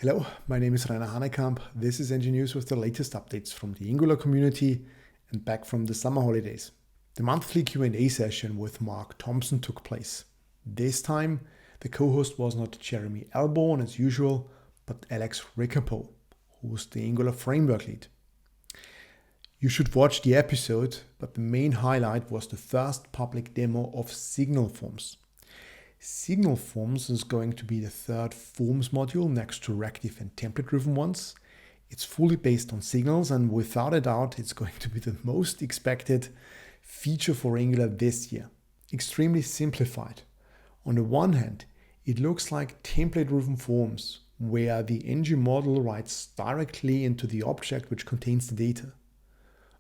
Hello, my name is Rainer Hanekamp. This is NG News with the latest updates from the Angular community and back from the summer holidays. The monthly Q&A session with Mark Thompson took place. This time, the co-host was not Jeremy Elborn as usual, but Alex Rickabaugh, who's the Angular framework lead. You should watch the episode, but the main highlight was the first public demo of Signal Forms. Signal Forms is going to be the third Forms module next to reactive and template-driven ones. It's fully based on signals, and without a doubt, it's going to be the most expected feature for Angular this year. Extremely simplified. On the one hand, it looks like template-driven forms, where the ng model writes directly into the object which contains the data.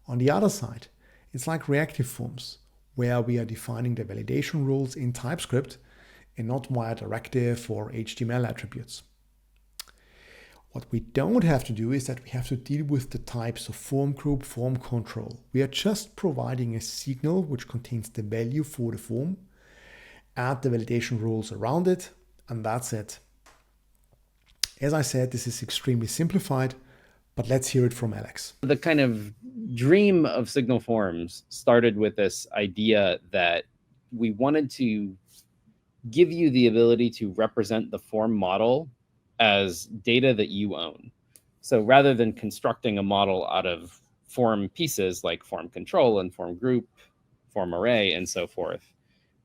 On the other side, it's like reactive forms, where we are defining the validation rules in TypeScript and not via directive or HTML attributes. What we don't have to do is that we have to deal with the types of form group, form control. We are just providing a signal which contains the value for the form, add the validation rules around it, and that's it. As I said, this is extremely simplified, but let's hear it from Alex. The kind of dream of Signal Forms started with this idea that we wanted to give you the ability to represent the form model as data that you own. So rather than constructing a model out of form pieces like form control and form group, form array, and so forth,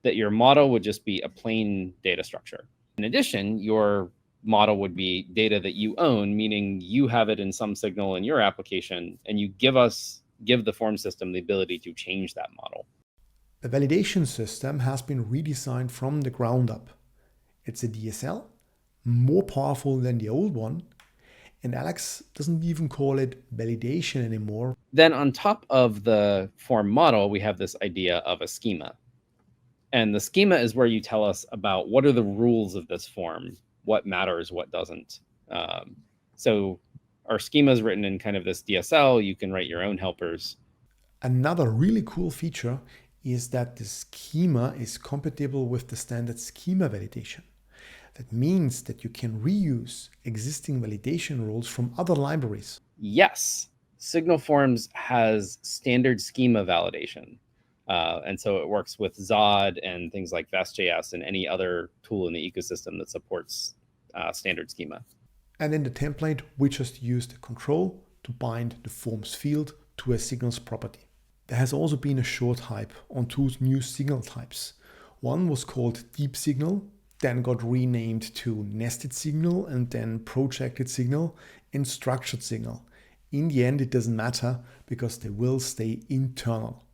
that your model would just be a plain data structure. In addition, your model would be data that you own, meaning you have it in some signal in your application, and you give the form system the ability to change that model. The validation system has been redesigned from the ground up. It's a DSL, more powerful than the old one, and Alex doesn't even call it validation anymore. Then on top of the form model, we have this idea of a schema. And the schema is where you tell us about what are the rules of this form, what matters, what doesn't. So our schema is written in kind of this DSL. You can write your own helpers. Another really cool feature is that the schema is compatible with the standard schema validation. That means that you can reuse existing validation rules from other libraries. Yes, Signal Forms has standard schema validation. And so it works with Zod and things like Vest.js and any other tool in the ecosystem that supports standard schema. And in the template, we just use the control to bind the forms field to a signals property. There has also been a short hype on two new signal types. One was called Deep Signal, then got renamed to Nested Signal, and then Projected Signal and Structured Signal. In the end, it doesn't matter because they will stay internal.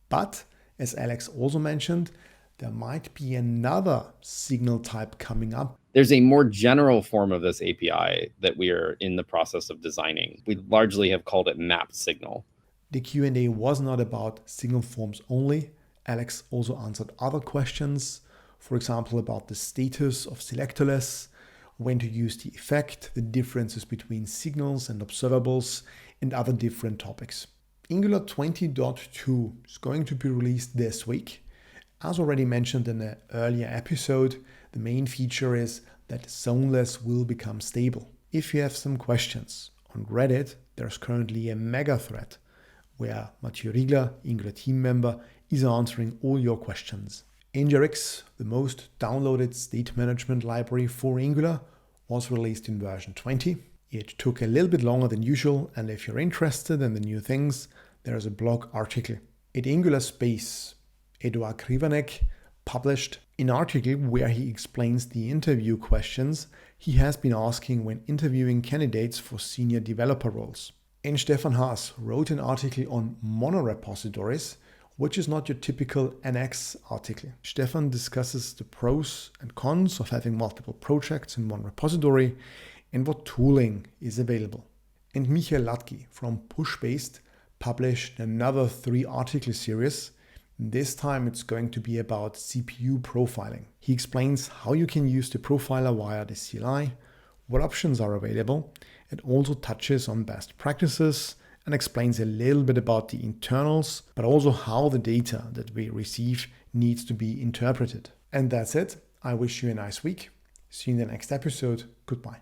But, as Alex also mentioned, there might be another signal type coming up. There's a more general form of this API that we are in the process of designing. We largely have called it mapped signal. The Q&A was not about Signal Forms only. Alex also answered other questions, for example, about the status of selectorless, when to use the effect, the differences between signals and observables, and other different topics. Angular 20.2 is going to be released this week. As already mentioned in an earlier episode, the main feature is that Zoneless will become stable. If you have some questions, on Reddit there's currently a Megathread where Mathieu Riegler, Angular team member, is answering all your questions. NgRx, the most downloaded state management library for Angular, was released in version 20. It took a little bit longer than usual, and if you're interested in the new things, there is a blog article. At Angular Space, Eduard Krivanek published an article where he explains the interview questions he has been asking when interviewing candidates for senior developer roles. And Stefan Haas wrote an article on monorepositories, which is not your typical NX article. Stefan discusses the pros and cons of having multiple projects in one repository and what tooling is available. And Hladky from Push-Based published another 3-article series. This time it's going to be about CPU profiling. He explains how you can use the profiler via the CLI, what options are available. It also touches on best practices and explains a little bit about the internals, but also how the data that we receive needs to be interpreted. And that's it. I wish you a nice week. See you in the next episode. Goodbye.